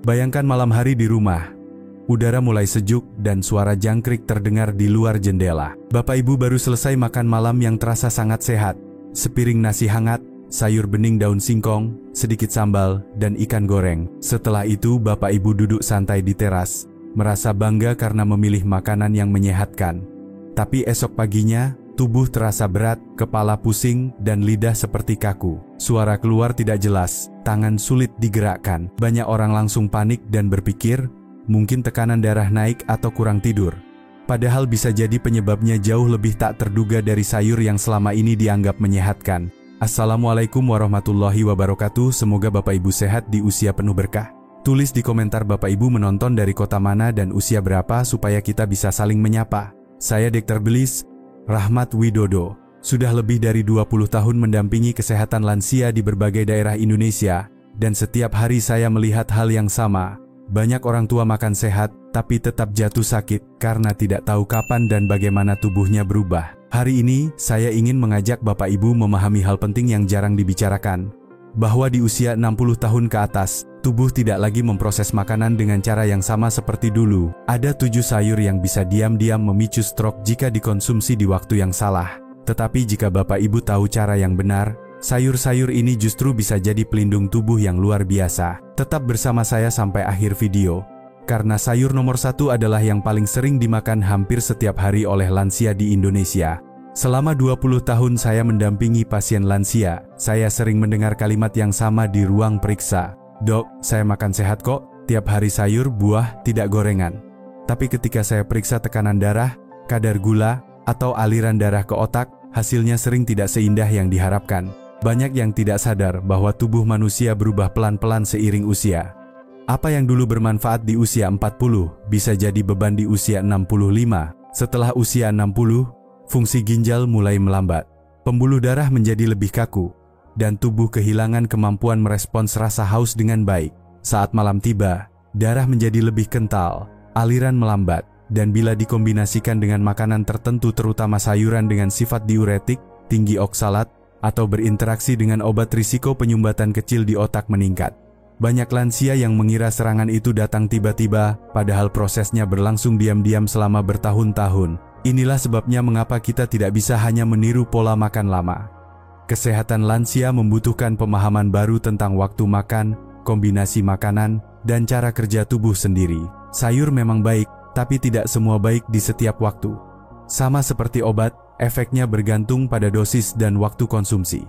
Bayangkan malam hari di rumah. Udara mulai sejuk dan suara jangkrik terdengar di luar jendela. Bapak Ibu baru selesai makan malam yang terasa sangat sehat. Sepiring nasi hangat, sayur bening daun singkong, sedikit sambal, dan ikan goreng. Setelah itu Bapak Ibu duduk santai di teras, merasa bangga karena memilih makanan yang menyehatkan. Tapi esok paginya, tubuh terasa berat, kepala pusing, dan lidah seperti kaku. Suara keluar tidak jelas, tangan sulit digerakkan. Banyak orang langsung panik dan berpikir, mungkin tekanan darah naik atau kurang tidur. Padahal bisa jadi penyebabnya jauh lebih tak terduga dari sayur yang selama ini dianggap menyehatkan. Assalamualaikum warahmatullahi wabarakatuh. Semoga Bapak Ibu sehat di usia penuh berkah. Tulis di komentar Bapak Ibu menonton dari kota mana dan usia berapa supaya kita bisa saling menyapa. Saya Dr. Belis, Rahmat Widodo. Sudah lebih dari 20 tahun mendampingi kesehatan lansia di berbagai daerah Indonesia, dan setiap hari saya melihat hal yang sama. Banyak orang tua makan sehat, tapi tetap jatuh sakit karena tidak tahu kapan dan bagaimana tubuhnya berubah. Hari ini, saya ingin mengajak Bapak Ibu memahami hal penting yang jarang dibicarakan, bahwa di usia 60 tahun ke atas, tubuh tidak lagi memproses makanan dengan cara yang sama seperti dulu. Ada 7 sayur yang bisa diam-diam memicu stroke jika dikonsumsi di waktu yang salah. Tetapi jika Bapak Ibu tahu cara yang benar, sayur-sayur ini justru bisa jadi pelindung tubuh yang luar biasa. Tetap bersama saya sampai akhir video, karena sayur nomor 1 adalah yang paling sering dimakan hampir setiap hari oleh lansia di Indonesia. Selama 20 tahun saya mendampingi pasien lansia, saya sering mendengar kalimat yang sama di ruang periksa. Dok, saya makan sehat kok, tiap hari sayur, buah, tidak gorengan. Tapi ketika saya periksa tekanan darah, kadar gula, atau aliran darah ke otak, hasilnya sering tidak seindah yang diharapkan. Banyak yang tidak sadar bahwa tubuh manusia berubah pelan-pelan seiring usia. Apa yang dulu bermanfaat di usia 40, bisa jadi beban di usia 65. Setelah usia 60, fungsi ginjal mulai melambat. Pembuluh darah menjadi lebih kaku, dan tubuh kehilangan kemampuan merespons rasa haus dengan baik. Saat malam tiba, darah menjadi lebih kental, aliran melambat, dan bila dikombinasikan dengan makanan tertentu terutama sayuran dengan sifat diuretik, tinggi oksalat, atau berinteraksi dengan obat risiko penyumbatan kecil di otak meningkat. Banyak lansia yang mengira serangan itu datang tiba-tiba, padahal prosesnya berlangsung diam-diam selama bertahun-tahun. Inilah sebabnya mengapa kita tidak bisa hanya meniru pola makan lama. Kesehatan lansia membutuhkan pemahaman baru tentang waktu makan, kombinasi makanan, dan cara kerja tubuh sendiri. Sayur memang baik, tapi tidak semua baik di setiap waktu. Sama seperti obat, efeknya bergantung pada dosis dan waktu konsumsi.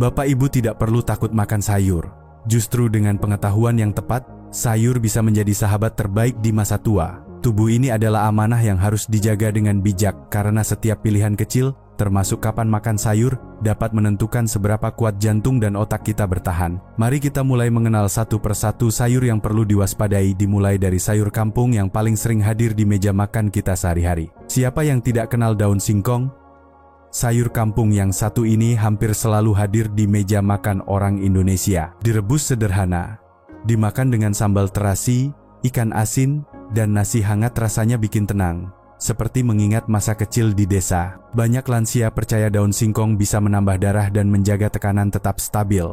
Bapak Ibu tidak perlu takut makan sayur. Justru dengan pengetahuan yang tepat, sayur bisa menjadi sahabat terbaik di masa tua. Tubuh ini adalah amanah yang harus dijaga dengan bijak karena setiap pilihan kecil, termasuk kapan makan sayur, dapat menentukan seberapa kuat jantung dan otak kita bertahan. Mari kita mulai mengenal satu persatu sayur yang perlu diwaspadai, dimulai dari sayur kampung yang paling sering hadir di meja makan kita sehari-hari. Siapa yang tidak kenal daun singkong? Sayur kampung yang satu ini hampir selalu hadir di meja makan orang Indonesia. Direbus sederhana, dimakan dengan sambal terasi, ikan asin, dan nasi hangat rasanya bikin tenang. Seperti mengingat masa kecil di desa. Banyak lansia percaya daun singkong bisa menambah darah dan menjaga tekanan tetap stabil.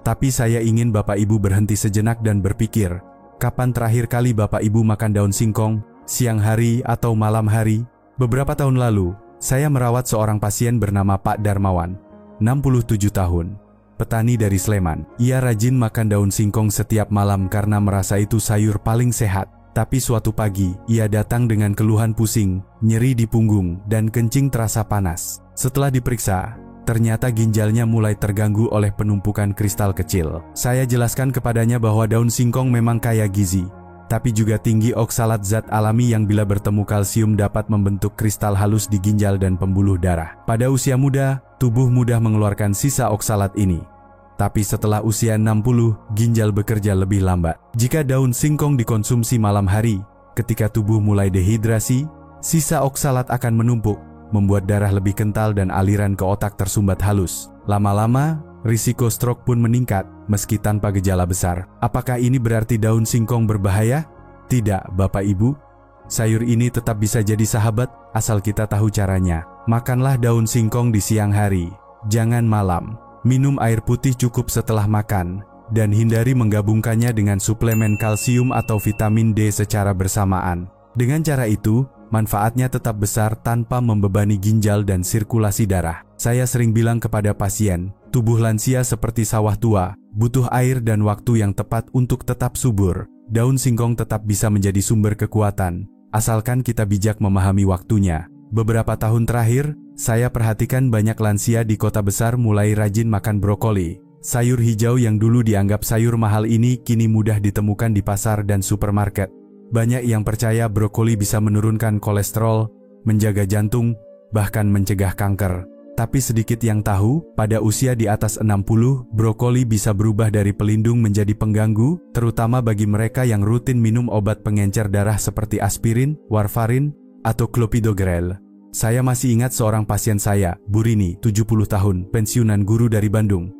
Tapi saya ingin Bapak Ibu berhenti sejenak dan berpikir, kapan terakhir kali Bapak Ibu makan daun singkong? Siang hari atau malam hari? Beberapa tahun lalu, saya merawat seorang pasien bernama Pak Darmawan, 67 tahun. Petani dari Sleman. Ia rajin makan daun singkong setiap malam karena merasa itu sayur paling sehat. Tapi suatu pagi, ia datang dengan keluhan pusing, nyeri di punggung, dan kencing terasa panas. Setelah diperiksa, ternyata ginjalnya mulai terganggu oleh penumpukan kristal kecil. Saya jelaskan kepadanya bahwa daun singkong memang kaya gizi, tapi juga tinggi oksalat, zat alami yang bila bertemu kalsium dapat membentuk kristal halus di ginjal dan pembuluh darah. Pada usia muda, tubuh mudah mengeluarkan sisa oksalat ini. Tapi setelah usia 60, ginjal bekerja lebih lambat. Jika daun singkong dikonsumsi malam hari, ketika tubuh mulai dehidrasi, sisa oksalat akan menumpuk, membuat darah lebih kental dan aliran ke otak tersumbat halus. Lama-lama, risiko stroke pun meningkat, meski tanpa gejala besar. Apakah ini berarti daun singkong berbahaya? Tidak, Bapak Ibu. Sayur ini tetap bisa jadi sahabat, asal kita tahu caranya. Makanlah daun singkong di siang hari, jangan malam. Minum air putih cukup setelah makan, dan hindari menggabungkannya dengan suplemen kalsium atau vitamin D secara bersamaan. Dengan cara itu, manfaatnya tetap besar tanpa membebani ginjal dan sirkulasi darah. Saya sering bilang kepada pasien, tubuh lansia seperti sawah tua, butuh air dan waktu yang tepat untuk tetap subur. Daun singkong tetap bisa menjadi sumber kekuatan, asalkan kita bijak memahami waktunya. Beberapa tahun terakhir, saya perhatikan banyak lansia di kota besar mulai rajin makan brokoli. Sayur hijau yang dulu dianggap sayur mahal ini kini mudah ditemukan di pasar dan supermarket. Banyak yang percaya brokoli bisa menurunkan kolesterol, menjaga jantung, bahkan mencegah kanker. Tapi sedikit yang tahu, pada usia di atas 60, brokoli bisa berubah dari pelindung menjadi pengganggu, terutama bagi mereka yang rutin minum obat pengencer darah seperti aspirin, warfarin, atau clopidogrel. Saya masih ingat seorang pasien saya, Bu Rini, 70 tahun, pensiunan guru dari Bandung.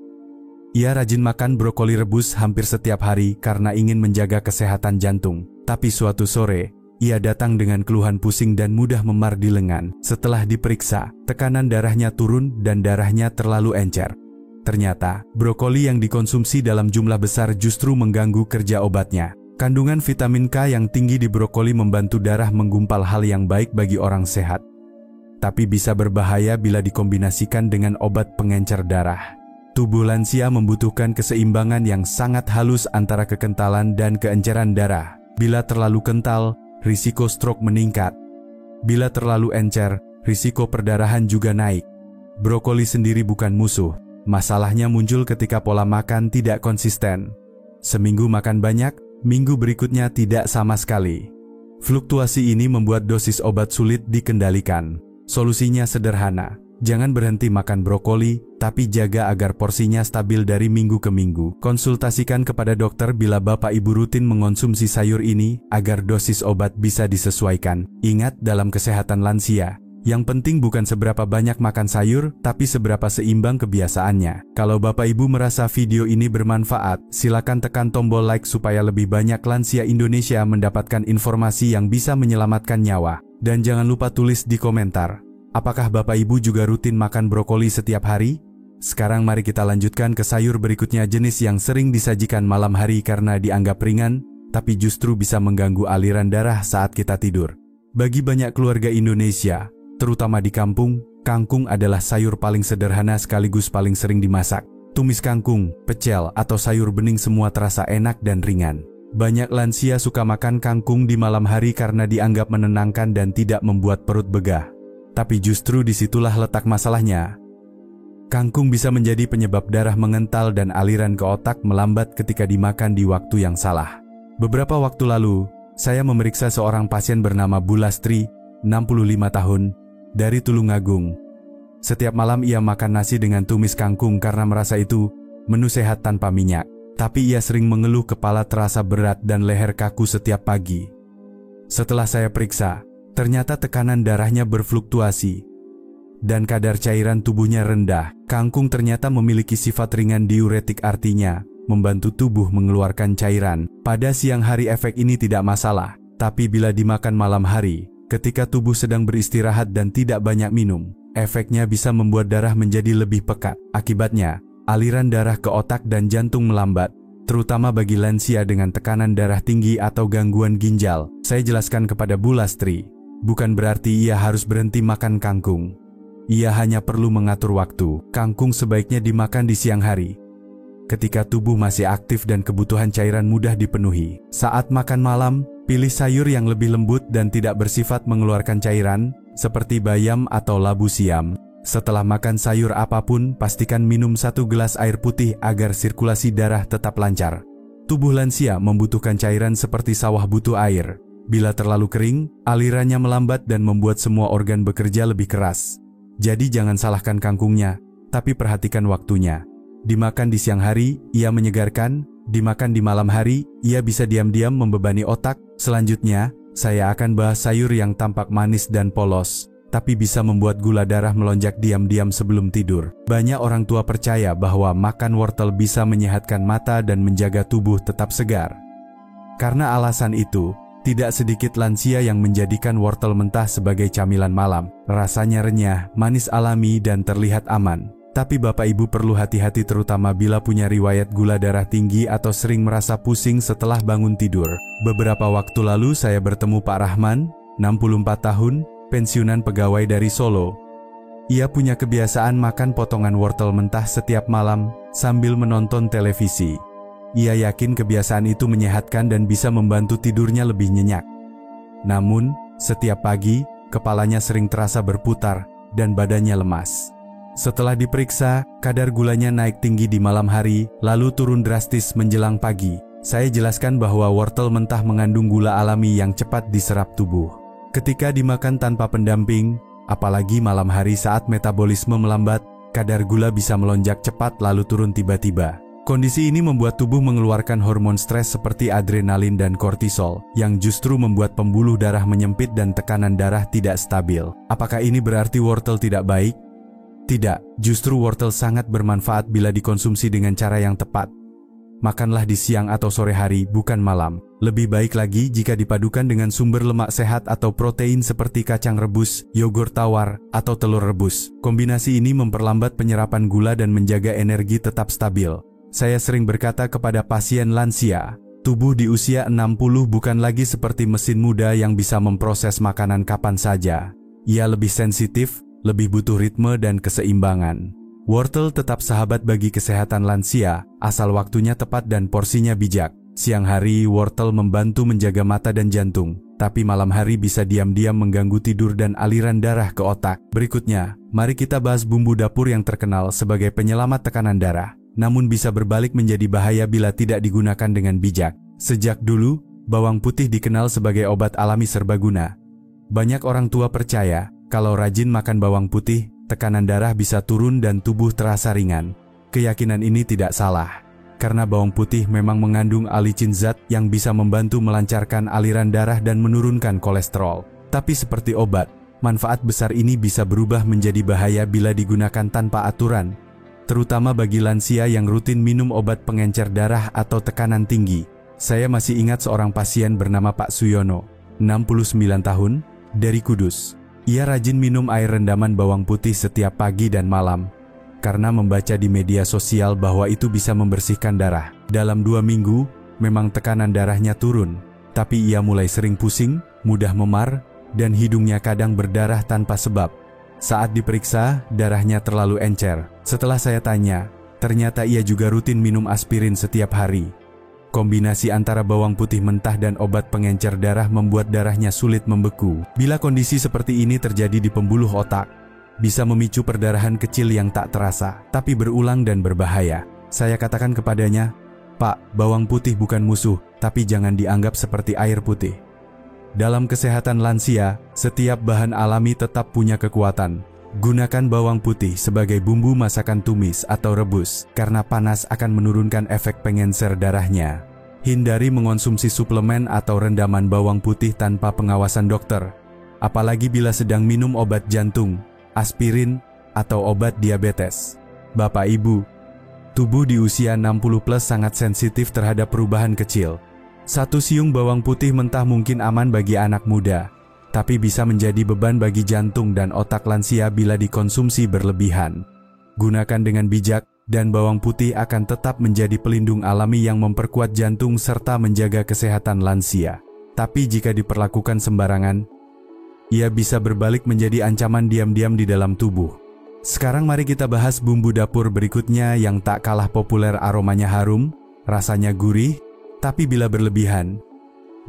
Ia rajin makan brokoli rebus hampir setiap hari karena ingin menjaga kesehatan jantung. Tapi suatu sore, ia datang dengan keluhan pusing dan mudah memar di lengan. Setelah diperiksa, tekanan darahnya turun dan darahnya terlalu encer. Ternyata, brokoli yang dikonsumsi dalam jumlah besar justru mengganggu kerja obatnya. Kandungan vitamin K yang tinggi di brokoli membantu darah menggumpal, hal yang baik bagi orang sehat. Tapi bisa berbahaya bila dikombinasikan dengan obat pengencer darah. Tubuh lansia membutuhkan keseimbangan yang sangat halus antara kekentalan dan keenceran darah. Bila terlalu kental, risiko stroke meningkat. Bila terlalu encer, risiko perdarahan juga naik. Brokoli sendiri bukan musuh. Masalahnya muncul ketika pola makan tidak konsisten. Seminggu makan banyak, minggu berikutnya tidak sama sekali. Fluktuasi ini membuat dosis obat sulit dikendalikan. Solusinya sederhana. Jangan berhenti makan brokoli, tapi jaga agar porsinya stabil dari minggu ke minggu. Konsultasikan kepada dokter bila Bapak Ibu rutin mengonsumsi sayur ini, agar dosis obat bisa disesuaikan. Ingat, dalam kesehatan lansia, yang penting bukan seberapa banyak makan sayur, tapi seberapa seimbang kebiasaannya. Kalau Bapak Ibu merasa video ini bermanfaat, silakan tekan tombol like supaya lebih banyak lansia Indonesia mendapatkan informasi yang bisa menyelamatkan nyawa. Dan jangan lupa tulis di komentar, apakah Bapak Ibu juga rutin makan brokoli setiap hari? Sekarang mari kita lanjutkan ke sayur berikutnya, jenis yang sering disajikan malam hari karena dianggap ringan, tapi justru bisa mengganggu aliran darah saat kita tidur. Bagi banyak keluarga Indonesia, terutama di kampung, kangkung adalah sayur paling sederhana sekaligus paling sering dimasak. Tumis kangkung, pecel, atau sayur bening semua terasa enak dan ringan. Banyak lansia suka makan kangkung di malam hari karena dianggap menenangkan dan tidak membuat perut begah. Tapi justru disitulah letak masalahnya. Kangkung bisa menjadi penyebab darah mengental dan aliran ke otak melambat ketika dimakan di waktu yang salah. Beberapa waktu lalu, saya memeriksa seorang pasien bernama Bu Lastri, 65 tahun, dari Tulungagung. Setiap malam ia makan nasi dengan tumis kangkung karena merasa itu menu sehat tanpa minyak. Tapi ia sering mengeluh kepala terasa berat dan leher kaku setiap pagi. Setelah saya periksa, ternyata tekanan darahnya berfluktuasi dan kadar cairan tubuhnya rendah. Kangkung ternyata memiliki sifat ringan diuretik, artinya membantu tubuh mengeluarkan cairan. Pada siang hari efek ini tidak masalah, tapi bila dimakan malam hari, ketika tubuh sedang beristirahat dan tidak banyak minum, efeknya bisa membuat darah menjadi lebih pekat. Akibatnya, aliran darah ke otak dan jantung melambat, terutama bagi lansia dengan tekanan darah tinggi atau gangguan ginjal. Saya jelaskan kepada Bu Lastri, bukan berarti ia harus berhenti makan kangkung. Ia hanya perlu mengatur waktu. Kangkung sebaiknya dimakan di siang hari, ketika tubuh masih aktif dan kebutuhan cairan mudah dipenuhi. Saat makan malam, pilih sayur yang lebih lembut dan tidak bersifat mengeluarkan cairan, seperti bayam atau labu siam. Setelah makan sayur apapun, pastikan minum 1 gelas air putih agar sirkulasi darah tetap lancar. Tubuh lansia membutuhkan cairan seperti sawah butuh air. Bila terlalu kering, alirannya melambat dan membuat semua organ bekerja lebih keras. Jadi jangan salahkan kangkungnya, tapi perhatikan waktunya. Dimakan di siang hari, ia menyegarkan. Dimakan di malam hari, ia bisa diam-diam membebani otak. Selanjutnya, saya akan bahas sayur yang tampak manis dan polos, tapi bisa membuat gula darah melonjak diam-diam sebelum tidur. Banyak orang tua percaya bahwa makan wortel bisa menyehatkan mata dan menjaga tubuh tetap segar. Karena alasan itu, tidak sedikit lansia yang menjadikan wortel mentah sebagai camilan malam. Rasanya renyah, manis alami, dan terlihat aman. Tapi Bapak Ibu perlu hati-hati terutama bila punya riwayat gula darah tinggi atau sering merasa pusing setelah bangun tidur. Beberapa waktu lalu saya bertemu Pak Rahman, 64 tahun, pensiunan pegawai dari Solo. Ia punya kebiasaan makan potongan wortel mentah setiap malam sambil menonton televisi. Ia yakin kebiasaan itu menyehatkan dan bisa membantu tidurnya lebih nyenyak. Namun, setiap pagi, kepalanya sering terasa berputar dan badannya lemas. Setelah diperiksa, kadar gulanya naik tinggi di malam hari, lalu turun drastis menjelang pagi. Saya jelaskan bahwa wortel mentah mengandung gula alami yang cepat diserap tubuh. Ketika dimakan tanpa pendamping, apalagi malam hari saat metabolisme melambat, kadar gula bisa melonjak cepat lalu turun tiba-tiba. Kondisi ini membuat tubuh mengeluarkan hormon stres seperti adrenalin dan kortisol, yang justru membuat pembuluh darah menyempit dan tekanan darah tidak stabil. Apakah ini berarti wortel tidak baik? Tidak, justru wortel sangat bermanfaat bila dikonsumsi dengan cara yang tepat. Makanlah di siang atau sore hari, bukan malam. Lebih baik lagi jika dipadukan dengan sumber lemak sehat atau protein seperti kacang rebus, yogurt tawar, atau telur rebus. Kombinasi ini memperlambat penyerapan gula dan menjaga energi tetap stabil. Saya sering berkata kepada pasien lansia, tubuh di usia 60 bukan lagi seperti mesin muda yang bisa memproses makanan kapan saja. Ia lebih sensitif, lebih butuh ritme dan keseimbangan. Wortel tetap sahabat bagi kesehatan lansia, asal waktunya tepat dan porsinya bijak. Siang hari, wortel membantu menjaga mata dan jantung, tapi malam hari bisa diam-diam mengganggu tidur dan aliran darah ke otak. Berikutnya, mari kita bahas bumbu dapur yang terkenal sebagai penyelamat tekanan darah, namun bisa berbalik menjadi bahaya bila tidak digunakan dengan bijak. Sejak dulu, bawang putih dikenal sebagai obat alami serbaguna. Banyak orang tua percaya, kalau rajin makan bawang putih, tekanan darah bisa turun dan tubuh terasa ringan. Keyakinan ini tidak salah, karena bawang putih memang mengandung alicin zat yang bisa membantu melancarkan aliran darah dan menurunkan kolesterol. Tapi seperti obat, manfaat besar ini bisa berubah menjadi bahaya bila digunakan tanpa aturan, terutama bagi lansia yang rutin minum obat pengencer darah atau tekanan tinggi. Saya masih ingat seorang pasien bernama Pak Suyono, 69 tahun, dari Kudus. Ia rajin minum air rendaman bawang putih setiap pagi dan malam, karena membaca di media sosial bahwa itu bisa membersihkan darah. Dalam 2 minggu, memang tekanan darahnya turun, tapi ia mulai sering pusing, mudah memar, dan hidungnya kadang berdarah tanpa sebab. Saat diperiksa, darahnya terlalu encer. Setelah saya tanya, ternyata ia juga rutin minum aspirin setiap hari. Kombinasi antara bawang putih mentah dan obat pengencer darah membuat darahnya sulit membeku. Bila kondisi seperti ini terjadi di pembuluh otak, bisa memicu perdarahan kecil yang tak terasa, tapi berulang dan berbahaya. Saya katakan kepadanya, "Pak, bawang putih bukan musuh, tapi jangan dianggap seperti air putih." Dalam kesehatan lansia, setiap bahan alami tetap punya kekuatan. Gunakan bawang putih sebagai bumbu masakan tumis atau rebus, karena panas akan menurunkan efek pengencer darahnya. Hindari mengonsumsi suplemen atau rendaman bawang putih tanpa pengawasan dokter, apalagi bila sedang minum obat jantung, aspirin, atau obat diabetes. Bapak Ibu, tubuh di usia 60 plus sangat sensitif terhadap perubahan kecil. Satu siung bawang putih mentah mungkin aman bagi anak muda, tapi bisa menjadi beban bagi jantung dan otak lansia bila dikonsumsi berlebihan. Gunakan dengan bijak, dan bawang putih akan tetap menjadi pelindung alami yang memperkuat jantung serta menjaga kesehatan lansia. Tapi jika diperlakukan sembarangan, ia bisa berbalik menjadi ancaman diam-diam di dalam tubuh. Sekarang mari kita bahas bumbu dapur berikutnya yang tak kalah populer. Aromanya harum, rasanya gurih, tapi bila berlebihan,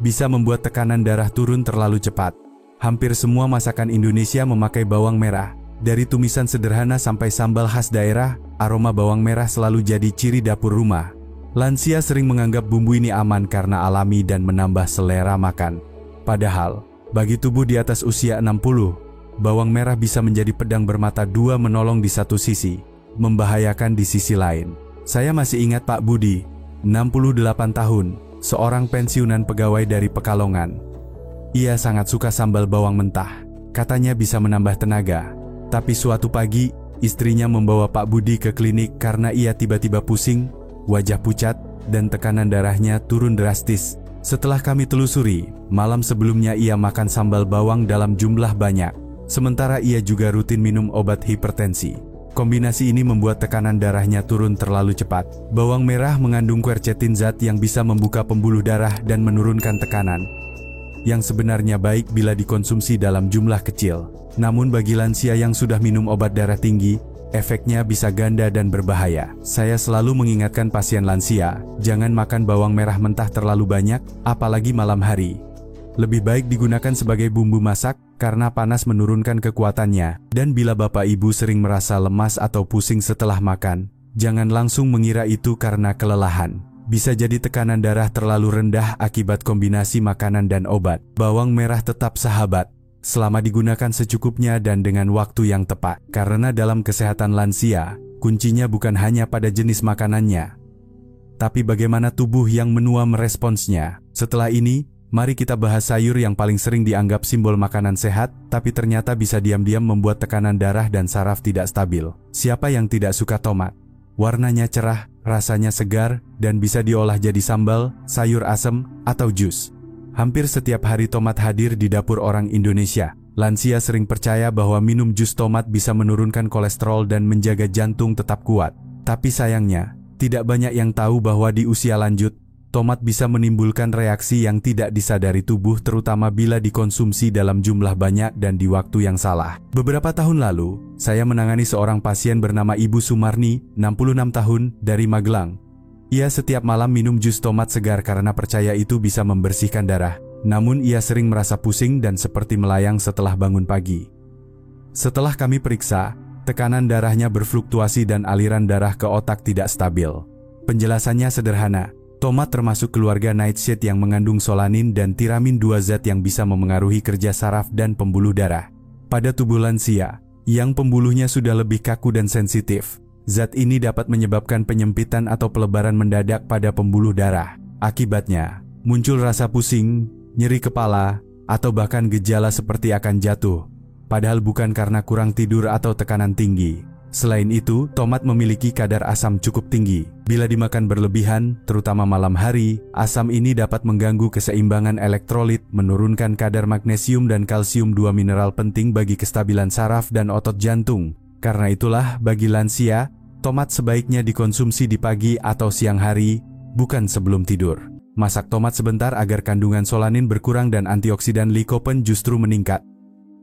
bisa membuat tekanan darah turun terlalu cepat. Hampir semua masakan Indonesia memakai bawang merah. Dari tumisan sederhana sampai sambal khas daerah, aroma bawang merah selalu jadi ciri dapur rumah. Lansia sering menganggap bumbu ini aman karena alami dan menambah selera makan. Padahal, bagi tubuh di atas usia 60, bawang merah bisa menjadi pedang bermata dua, menolong di satu sisi, membahayakan di sisi lain. Saya masih ingat Pak Budi, 68 tahun, seorang pensiunan pegawai dari Pekalongan. Ia sangat suka sambal bawang mentah, katanya bisa menambah tenaga. Tapi suatu pagi, istrinya membawa Pak Budi ke klinik karena ia tiba-tiba pusing, wajah pucat, dan tekanan darahnya turun drastis. Setelah kami telusuri, malam sebelumnya ia makan sambal bawang dalam jumlah banyak. Sementara ia juga rutin minum obat hipertensi. Kombinasi ini membuat tekanan darahnya turun terlalu cepat. Bawang merah mengandung quercetin, zat yang bisa membuka pembuluh darah dan menurunkan tekanan, yang sebenarnya baik bila dikonsumsi dalam jumlah kecil. Namun bagi lansia yang sudah minum obat darah tinggi, efeknya bisa ganda dan berbahaya. Saya selalu mengingatkan pasien lansia, jangan makan bawang merah mentah terlalu banyak, apalagi malam hari. Lebih baik digunakan sebagai bumbu masak, karena panas menurunkan kekuatannya. Dan bila Bapak Ibu sering merasa lemas atau pusing setelah makan, jangan langsung mengira itu karena kelelahan. Bisa jadi tekanan darah terlalu rendah akibat kombinasi makanan dan obat. Bawang merah tetap sahabat, selama digunakan secukupnya dan dengan waktu yang tepat. Karena dalam kesehatan lansia, kuncinya bukan hanya pada jenis makanannya, tapi bagaimana tubuh yang menua meresponsnya. Setelah ini, mari kita bahas sayur yang paling sering dianggap simbol makanan sehat, tapi ternyata bisa diam-diam membuat tekanan darah dan saraf tidak stabil. Siapa yang tidak suka tomat? Warnanya cerah, rasanya segar, dan bisa diolah jadi sambal, sayur asem, atau jus. Hampir setiap hari tomat hadir di dapur orang Indonesia. Lansia sering percaya bahwa minum jus tomat bisa menurunkan kolesterol dan menjaga jantung tetap kuat. Tapi sayangnya, tidak banyak yang tahu bahwa di usia lanjut, tomat bisa menimbulkan reaksi yang tidak disadari tubuh, terutama bila dikonsumsi dalam jumlah banyak dan di waktu yang salah. Beberapa tahun lalu, saya menangani seorang pasien bernama Ibu Sumarni, 66 tahun, dari Magelang. Ia setiap malam minum jus tomat segar karena percaya itu bisa membersihkan darah. Namun ia sering merasa pusing dan seperti melayang setelah bangun pagi. Setelah kami periksa, tekanan darahnya berfluktuasi dan aliran darah ke otak tidak stabil. Penjelasannya sederhana. Tomat termasuk keluarga nightshade yang mengandung solanin dan tiramin, dua zat yang bisa memengaruhi kerja saraf dan pembuluh darah. Pada tubuh lansia, yang pembuluhnya sudah lebih kaku dan sensitif, zat ini dapat menyebabkan penyempitan atau pelebaran mendadak pada pembuluh darah. Akibatnya, muncul rasa pusing, nyeri kepala, atau bahkan gejala seperti akan jatuh, padahal bukan karena kurang tidur atau tekanan tinggi. Selain itu, tomat memiliki kadar asam cukup tinggi. Bila dimakan berlebihan, terutama malam hari, asam ini dapat mengganggu keseimbangan elektrolit, menurunkan kadar magnesium dan kalsium, dua mineral penting bagi kestabilan saraf dan otot jantung. Karena itulah, bagi lansia, tomat sebaiknya dikonsumsi di pagi atau siang hari, bukan sebelum tidur. Masak tomat sebentar agar kandungan solanin berkurang dan antioksidan likopen justru meningkat.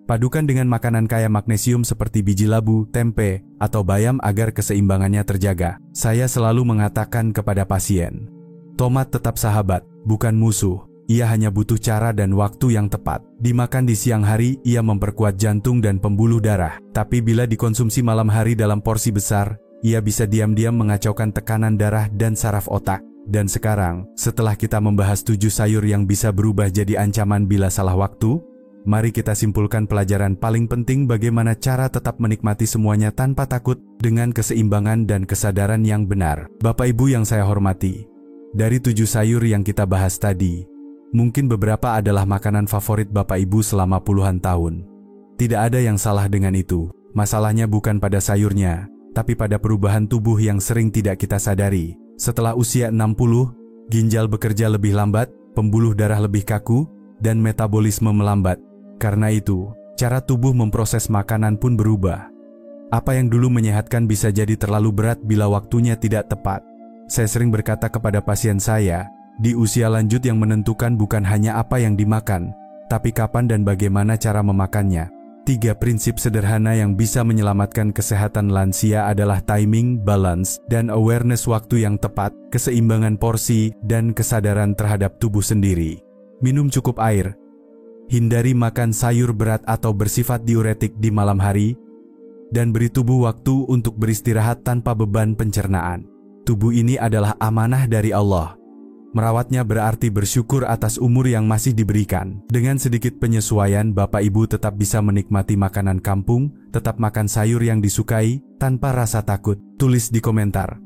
Padukan dengan makanan kaya magnesium seperti biji labu, tempe, atau bayam agar keseimbangannya terjaga. Saya selalu mengatakan kepada pasien, tomat tetap sahabat, bukan musuh. Ia hanya butuh cara dan waktu yang tepat. Dimakan di siang hari, ia memperkuat jantung dan pembuluh darah. Tapi bila dikonsumsi malam hari dalam porsi besar, ia bisa diam-diam mengacaukan tekanan darah dan saraf otak. Dan sekarang, setelah kita membahas 7 sayur yang bisa berubah jadi ancaman bila salah waktu, mari kita simpulkan pelajaran paling penting, bagaimana cara tetap menikmati semuanya tanpa takut, dengan keseimbangan dan kesadaran yang benar. Bapak Ibu yang saya hormati, dari 7 sayur yang kita bahas tadi, mungkin beberapa adalah makanan favorit Bapak Ibu selama puluhan tahun. Tidak ada yang salah dengan itu. Masalahnya bukan pada sayurnya, tapi pada perubahan tubuh yang sering tidak kita sadari. Setelah usia 60, ginjal bekerja lebih lambat, pembuluh darah lebih kaku, dan metabolisme melambat. Karena itu, cara tubuh memproses makanan pun berubah. Apa yang dulu menyehatkan bisa jadi terlalu berat bila waktunya tidak tepat. Saya sering berkata kepada pasien saya, di usia lanjut yang menentukan bukan hanya apa yang dimakan, tapi kapan dan bagaimana cara memakannya. 3 prinsip sederhana yang bisa menyelamatkan kesehatan lansia adalah timing, balance, dan awareness, waktu yang tepat, keseimbangan porsi, dan kesadaran terhadap tubuh sendiri. Minum cukup air. Hindari makan sayur berat atau bersifat diuretik di malam hari, dan beri tubuh waktu untuk beristirahat tanpa beban pencernaan. Tubuh ini adalah amanah dari Allah. Merawatnya berarti bersyukur atas umur yang masih diberikan. Dengan sedikit penyesuaian, Bapak Ibu tetap bisa menikmati makanan kampung, tetap makan sayur yang disukai, tanpa rasa takut. Tulis di komentar.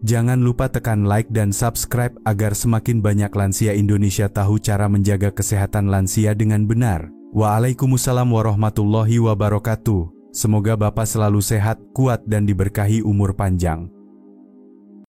Jangan lupa tekan like dan subscribe agar semakin banyak lansia Indonesia tahu cara menjaga kesehatan lansia dengan benar. Waalaikumsalam warahmatullahi wabarakatuh. Semoga Bapak selalu sehat, kuat, dan diberkahi umur panjang.